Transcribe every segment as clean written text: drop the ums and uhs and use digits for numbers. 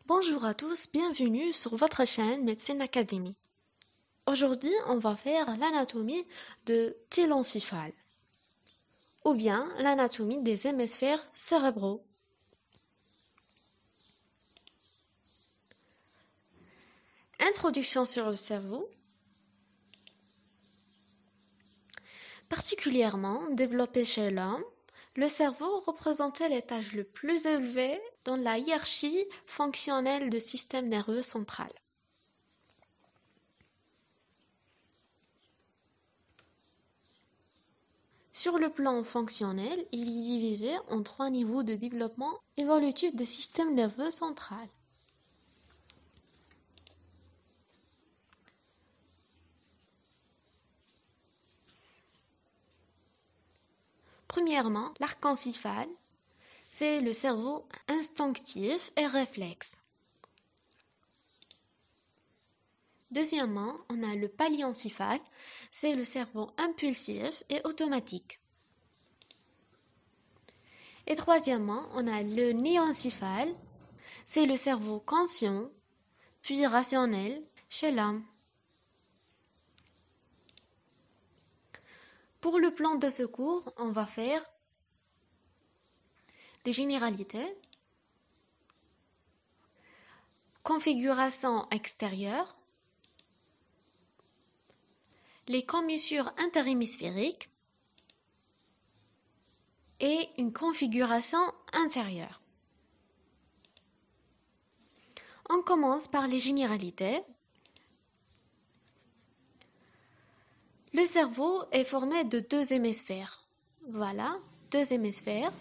Bonjour à tous, bienvenue sur votre chaîne Médecine Academy. Aujourd'hui, on va faire l'anatomie de télencéphale, ou bien l'anatomie des hémisphères cérébraux. Introduction sur le cerveau. Particulièrement développé chez l'homme, le cerveau représentait l'étage le plus élevé dans la hiérarchie fonctionnelle du système nerveux central. Sur le plan fonctionnel, il est divisé en 3 niveaux de développement évolutif du système nerveux central. Premièrement, l'arc encéphale, c'est le cerveau instinctif et réflexe. Deuxièmement, on a le paléencéphale, c'est le cerveau impulsif et automatique. Et troisièmement, on a le néoencéphale, c'est le cerveau conscient, puis rationnel chez l'homme. Pour le plan de secours, on va faire des généralités, configuration extérieure, les commissures interhémisphériques et une configuration intérieure. On commence par les généralités. Le cerveau est formé de 2 hémisphères. Voilà, 2 hémisphères,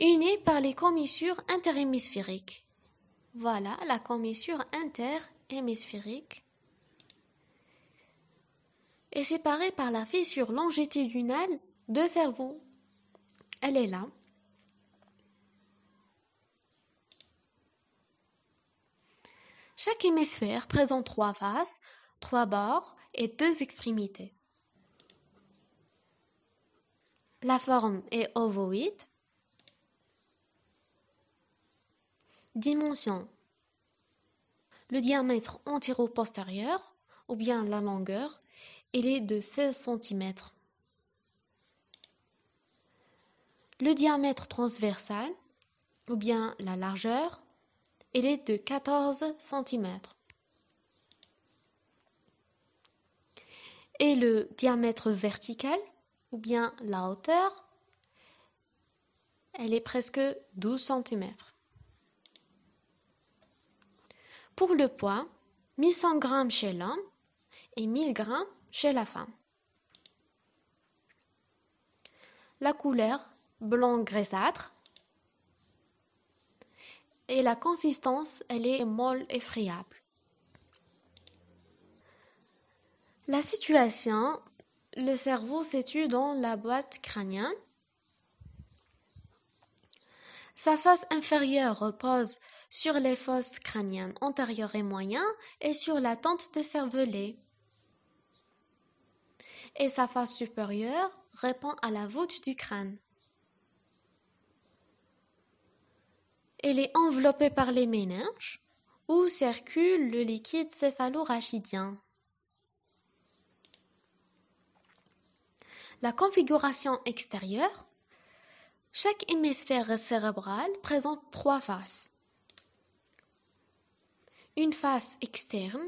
unis par les commissures interhémisphériques. Voilà la commissure interhémisphérique. Et séparée par la fissure longitudinale de cerveau. Elle est là. Chaque hémisphère présente 3 faces, 3 bords et 2 extrémités. La forme est ovoïde. Dimension. Le diamètre antéro-postérieur, ou bien la longueur, il est de 16 cm. Le diamètre transversal, ou bien la largeur, il est de 14 cm. Et le diamètre vertical, ou bien la hauteur, elle est presque 12 cm. Pour le poids, 1100 g chez l'homme et 1000 g chez la femme. La couleur, blanc grisâtre. Et la consistance, elle est molle et friable. La situation, le cerveau se situe dans la boîte crânienne. Sa face inférieure repose sur les fosses crâniennes antérieures et moyennes et sur la tente de cervelet. Et sa face supérieure répond à la voûte du crâne. Elle est enveloppée par les méninges où circule le liquide céphalorachidien. La configuration extérieure. Chaque hémisphère cérébral présente 3 faces. Une face externe,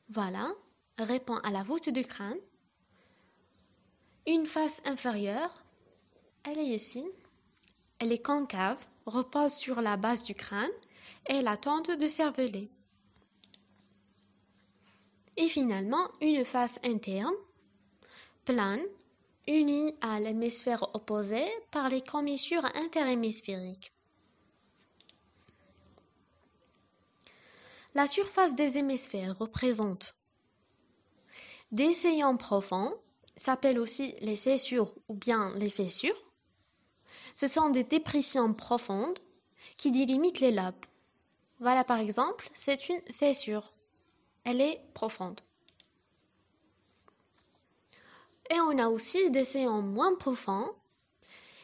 voilà, répond à la voûte du crâne. Une face inférieure, elle est ici, elle est concave, repose sur la base du crâne et la tente de cervelet. Et finalement, une face interne, plane, unie à l'hémisphère opposé par les commissures interhémisphériques. La surface des hémisphères représente des sillons profonds, s'appellent aussi les cessures ou bien les fissures. Ce sont des dépressions profondes qui délimitent les lobes. Voilà par exemple, c'est une fissure. Elle est profonde. Et on a aussi des sillons moins profonds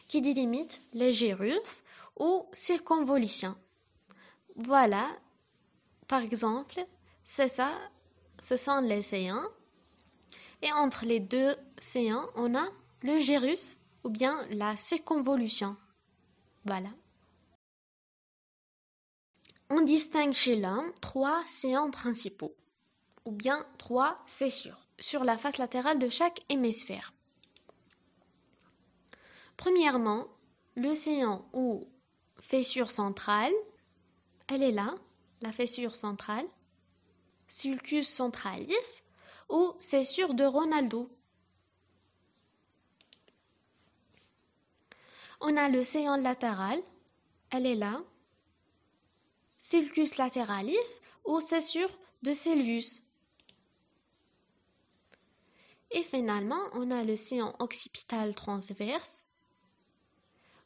qui délimitent les gyrus ou circonvolutions. Voilà, par exemple, c'est ça, ce sont les séants. Et entre les deux séants, on a le gyrus ou bien la circonvolution. Voilà. On distingue chez l'homme 3 séants principaux, ou bien 3 cessures, sur la face latérale de chaque hémisphère. Premièrement, le séant ou fessure centrale, elle est là, la fessure centrale, sulcus centralis ou cessure de Ronaldo. On a le séant latéral, elle est là, sulcus lateralis ou cessure de Sylvius. Et finalement, on a le séant occipital transverse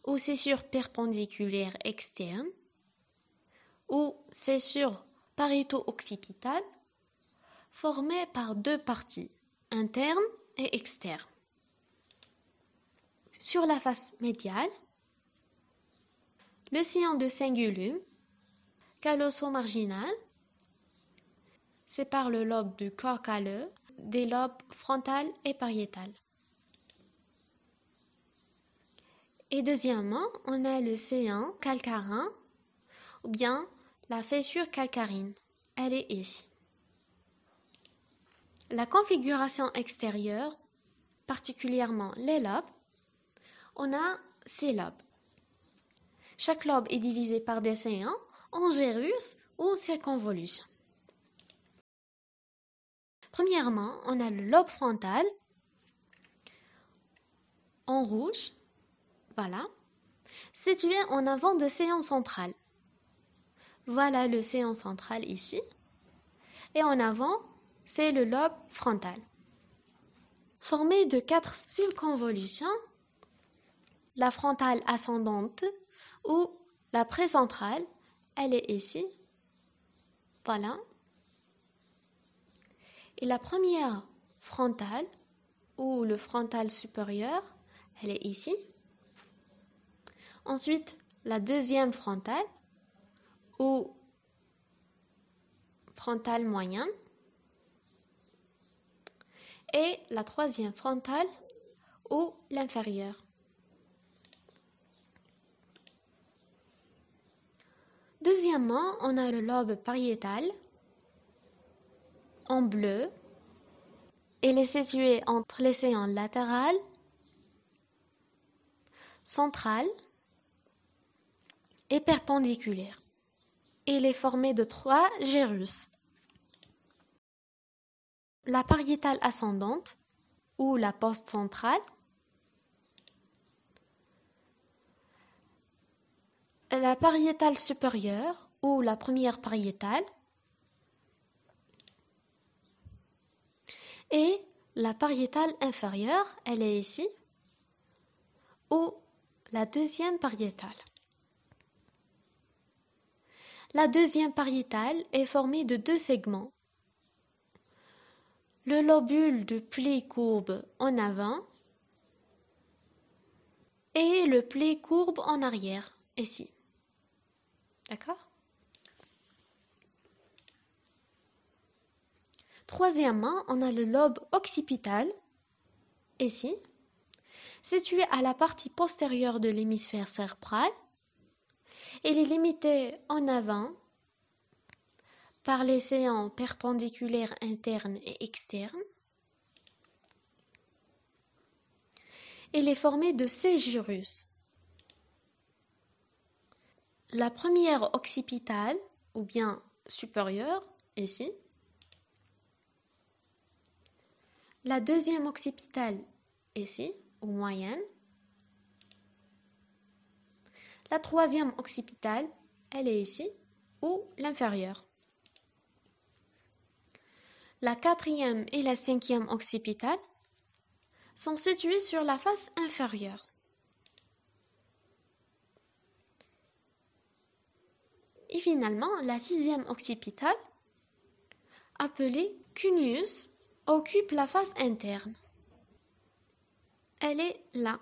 ou cessure perpendiculaire externe ou cessure paréto-occipitale formée par deux parties, interne et externe. Sur la face médiale, le séant de cingulum, calloso-marginal, sépare le lobe du corps calleux des lobes frontal et pariétal. Et deuxièmement, on a le séant calcarin ou bien la fessure calcarine. Elle est ici. La configuration extérieure, particulièrement les lobes, on a 6 lobes. Chaque lobe est divisé par des séants en gyrus ou circonvolution. Premièrement, on a le lobe frontal en rouge, voilà, situé en avant de séant central. Voilà le séant central ici. Et en avant, c'est le lobe frontal. Formé de 4 circonvolutions, la frontale ascendante ou la précentrale, elle est ici. Voilà. Et la première frontale ou le frontal supérieur, elle est ici. Ensuite, la deuxième frontale ou frontale moyenne. Et la troisième frontale ou l'inférieure. Deuxièmement, on a le lobe pariétal en bleu. Il est situé entre les séants latéral, central et perpendiculaire. Il est formé de 3 gyrus. La pariétale ascendante ou la postcentrale, la pariétale supérieure ou la première pariétale et la pariétale inférieure, elle est ici, ou la deuxième pariétale. La deuxième pariétale est formée de 2 segments. Le lobule de pli courbe en avant et le pli courbe en arrière, ici. D'accord? Troisièmement, on a le lobe occipital, ici, situé à la partie postérieure de l'hémisphère cérébral. Il est limité en avant par les séants perpendiculaires internes et externes. Il est formé de 6 gyrus. La première occipitale, ou bien supérieure, ici. La deuxième occipitale, ici, ou moyenne. La troisième occipitale, elle est ici, ou l'inférieure. La quatrième et la cinquième occipitale sont situées sur la face inférieure. Et finalement, la sixième occipitale, appelée cuneus, occupe la face interne. Elle est là.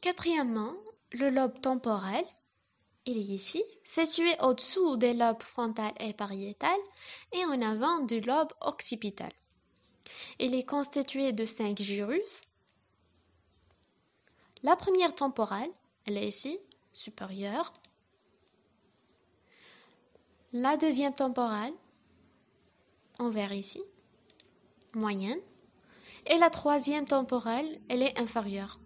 Quatrièmement, le lobe temporel, il est ici, situé au-dessous des lobes frontal et pariétal et en avant du lobe occipital. Il est constitué de 5 gyrus. La première temporale, elle est ici, supérieure. La deuxième temporale, en vert ici, moyenne. Et la troisième temporale, elle est inférieure.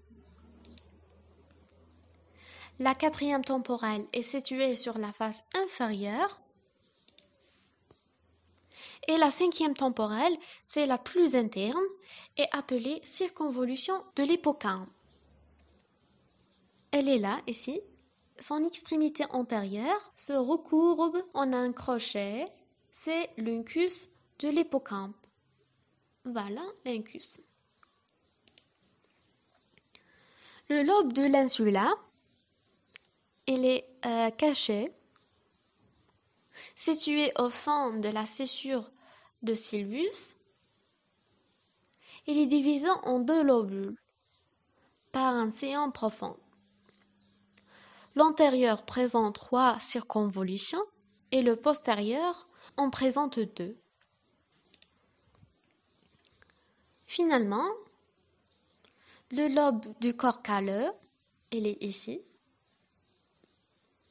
La quatrième temporale est située sur la face inférieure. Et la cinquième temporale, c'est la plus interne, est appelée circonvolution de l'hippocampe. Elle est là, ici. Son extrémité antérieure se recourbe en un crochet. C'est l'uncus de l'hippocampe. Voilà l'incus. Le lobe de l'insula, il est caché, situé au fond de la césure de Sylvius. Il est divisé en 2 lobules par un sillon profond. L'antérieur présente 3 circonvolutions et le postérieur en présente 2. Finalement, le lobe du corps calleux, il est ici,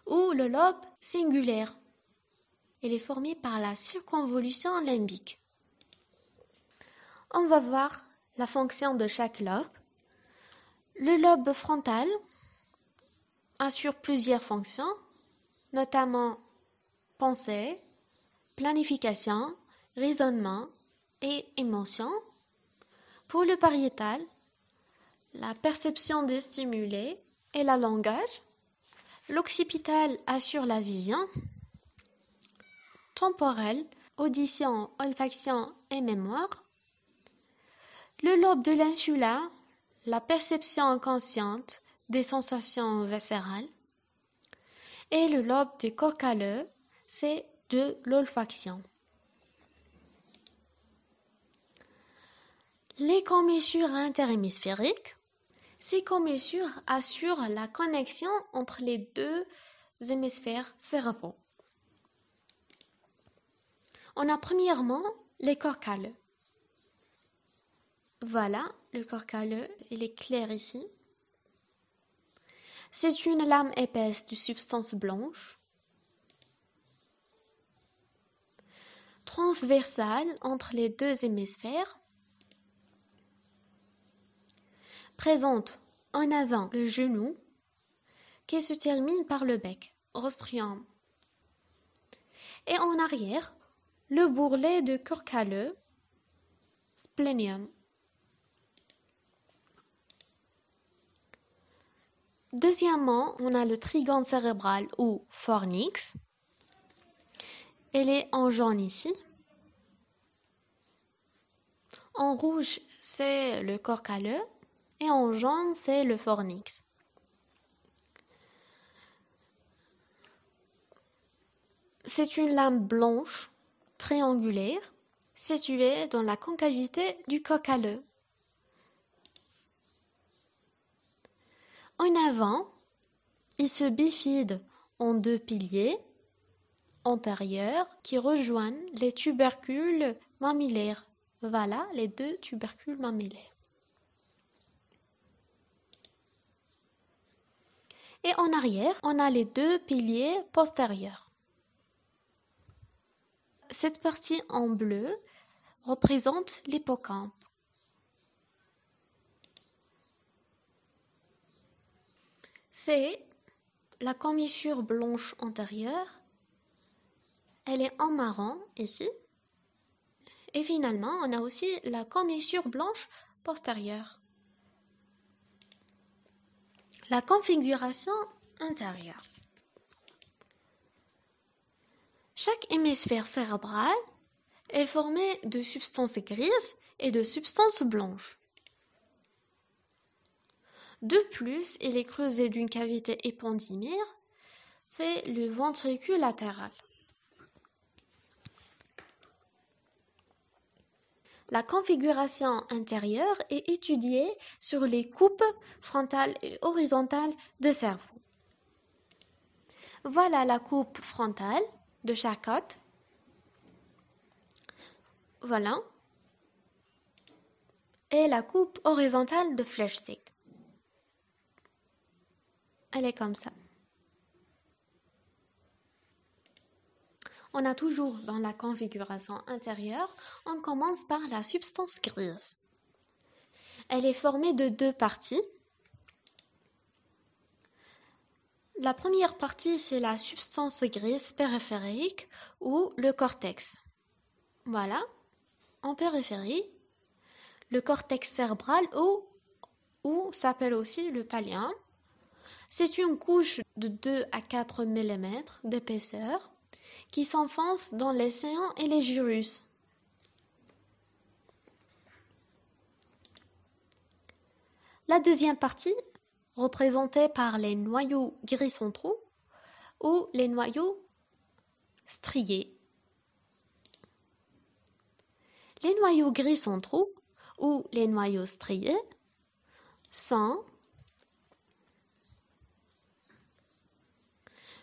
ou le lobe singulaire. Il est formé par la circonvolution limbique. On va voir la fonction de chaque lobe. Le lobe frontal assure plusieurs fonctions, notamment pensée, planification, raisonnement et émotion. Pour le pariétal, la perception des stimulés et le langage. L'occipital assure la vision. Temporel, audition, olfaction et mémoire. Le lobe de l'insula, la perception consciente des sensations viscérales. Et le lobe du corps calleux, c'est de l'olfaction. Les commissures interhémisphériques. Ces commissures assurent la connexion entre les 2 hémisphères cérébraux. On a premièrement les corps calleux. Voilà, le corps calleux, il est clair ici. C'est une lame épaisse de substance blanche, transversale entre les 2 hémisphères, présente en avant le genou, qui se termine par le bec, rostrum, et en arrière, le bourrelet de corps calleux, splénium. Deuxièmement, on a le trigone cérébral ou fornix. Elle est en jaune ici. En rouge, c'est le corps calleux et en jaune, c'est le fornix. C'est une lame blanche, triangulaire, située dans la concavité du corps calleux. En avant, il se bifide en 2 piliers antérieurs qui rejoignent les tubercules mammillaires. Voilà les 2 tubercules mammillaires. Et en arrière, on a les 2 piliers postérieurs. Cette partie en bleu représente l'hippocampe. C'est la commissure blanche antérieure. Elle est en marron ici. Et finalement, on a aussi la commissure blanche postérieure. La configuration intérieure. Chaque hémisphère cérébral est formé de substances grises et de substances blanches. De plus, il est creusé d'une cavité épendymière, c'est le ventricule latéral. La configuration intérieure est étudiée sur les coupes frontales et horizontales de cerveau. Voilà la coupe frontale de chaque côte. Voilà. Et la coupe horizontale de Flechsig. Elle est comme ça. On a toujours dans la configuration intérieure, on commence par la substance grise. Elle est formée de deux parties. La première partie, c'est la substance grise périphérique ou le cortex. Voilà, en périphérie, le cortex cérébral ou s'appelle aussi le pallium. C'est une couche de 2 à 4 mm d'épaisseur qui s'enfonce dans les séons et les gyrus. La deuxième partie, représentée par les noyaux gris centraux ou les noyaux striés. Les noyaux gris centraux ou les noyaux striés sont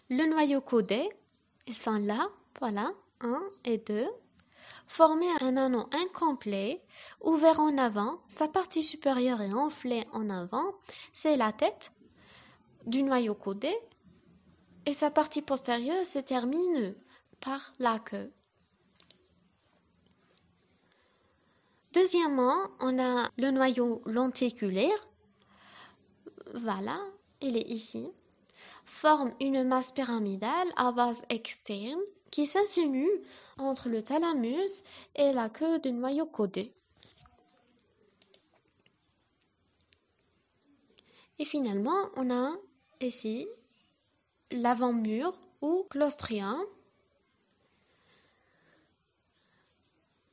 le noyau codé, ils sont là, voilà, 1 et 2, formé un anneau incomplet, ouvert en avant, sa partie supérieure est enflée en avant, c'est la tête du noyau codé, et sa partie postérieure se termine par la queue. Deuxièmement, on a le noyau lenticulaire, voilà, il est ici, forme une masse pyramidale à base externe qui s'insinue entre le thalamus et la queue du noyau codé. Et finalement, on a ici l'avant-mur ou clostrium.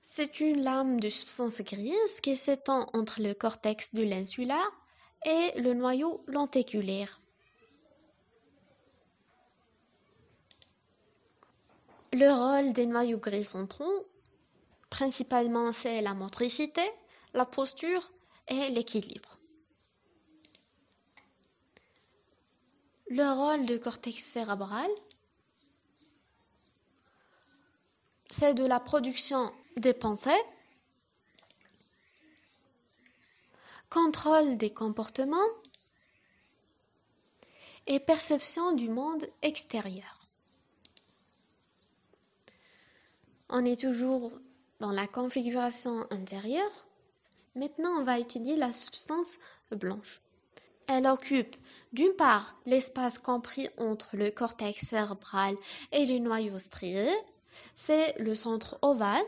C'est une lame de substance grise qui s'étend entre le cortex de l'insula et le noyau lenticulaire. Le rôle des noyaux gris centraux, principalement, c'est la motricité, la posture et l'équilibre. Le rôle du cortex cérébral, c'est de la production des pensées, contrôle des comportements et perception du monde extérieur. On est toujours dans la configuration intérieure. Maintenant, on va étudier la substance blanche. Elle occupe d'une part l'espace compris entre le cortex cérébral et le noyau strié, c'est le centre ovale,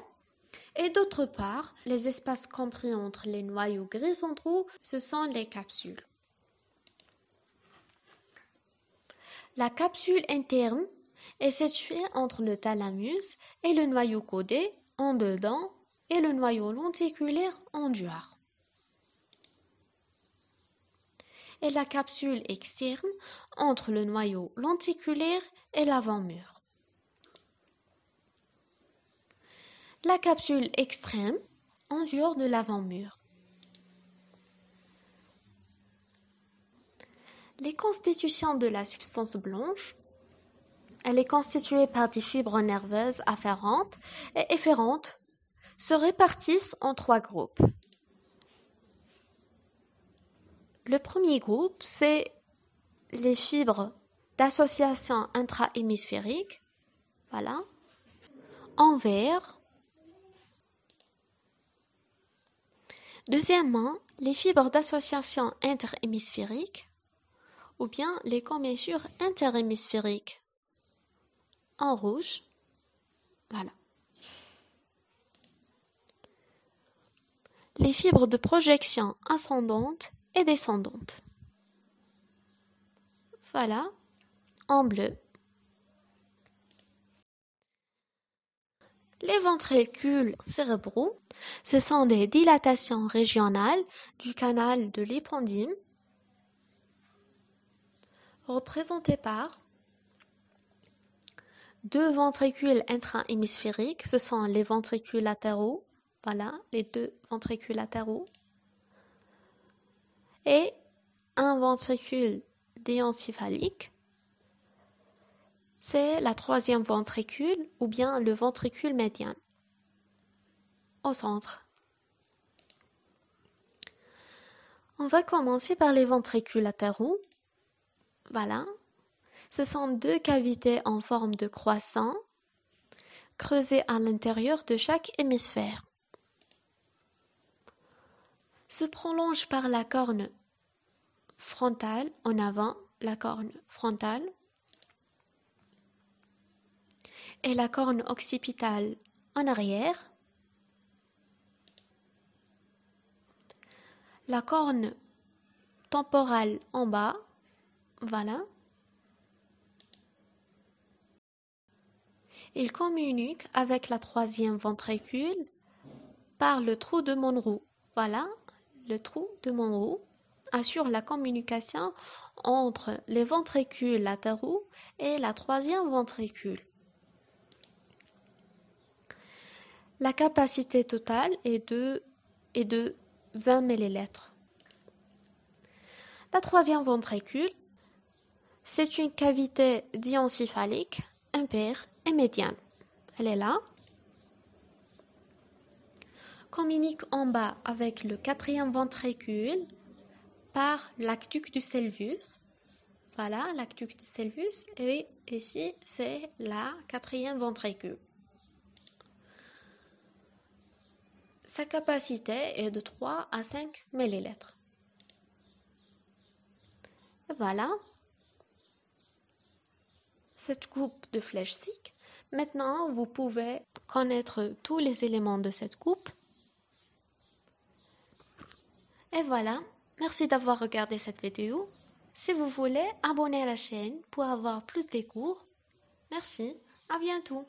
et d'autre part, les espaces compris entre les noyaux gris centraux, ce sont les capsules. La capsule interne est située entre le thalamus et le noyau codé en dedans et le noyau lenticulaire en dehors. Et la capsule externe entre le noyau lenticulaire et l'avant-mur. La capsule extrême en dehors de l'avant-mur. Les constitutions de la substance blanche, elle est constituée par des fibres nerveuses afférentes et efférentes, se répartissent en 3 groupes. Le premier groupe, c'est les fibres d'association intra-hémisphérique, voilà, en vert. Deuxièmement, les fibres d'association interhémisphérique ou bien les commissures interhémisphériques en rouge, voilà. Les fibres de projection ascendante et descendante, voilà, en bleu. Les ventricules cérébraux, ce sont des dilatations régionales du canal de l'épendyle, représentées par 2 ventricules intra-hémisphériques, ce sont les ventricules latéraux, Voilà, les deux ventricules latéraux. Et un ventricule diencéphalique. C'est la troisième ventricule ou bien le ventricule médian. Au centre. On va commencer par les ventricules latéraux. Voilà. Ce sont deux cavités en forme de croissant, creusées à l'intérieur de chaque hémisphère. Se prolonge par la corne frontale en avant, la corne frontale, et la corne occipitale en arrière. La corne temporale en bas, voilà. Il communique avec la troisième ventricule par le trou de Monroe. Voilà, le trou de Monroe assure la communication entre les ventricules latéraux et la troisième ventricule. La capacité totale est de 20 ml. La troisième ventricule, c'est une cavité diencéphalique impaire et médiane. Elle est là. Communique en bas avec le quatrième ventricule par l'aqueduc du Sylvius. Voilà, l'aqueduc du Sylvius. Et ici, c'est la quatrième ventricule. Sa capacité est de 3 à 5 ml. Voilà. Cette coupe de Flesch-Sick. Maintenant, vous pouvez connaître tous les éléments de cette coupe. Et voilà. Merci d'avoir regardé cette vidéo. Si vous voulez, abonnez à la chaîne pour avoir plus de cours. Merci. À bientôt.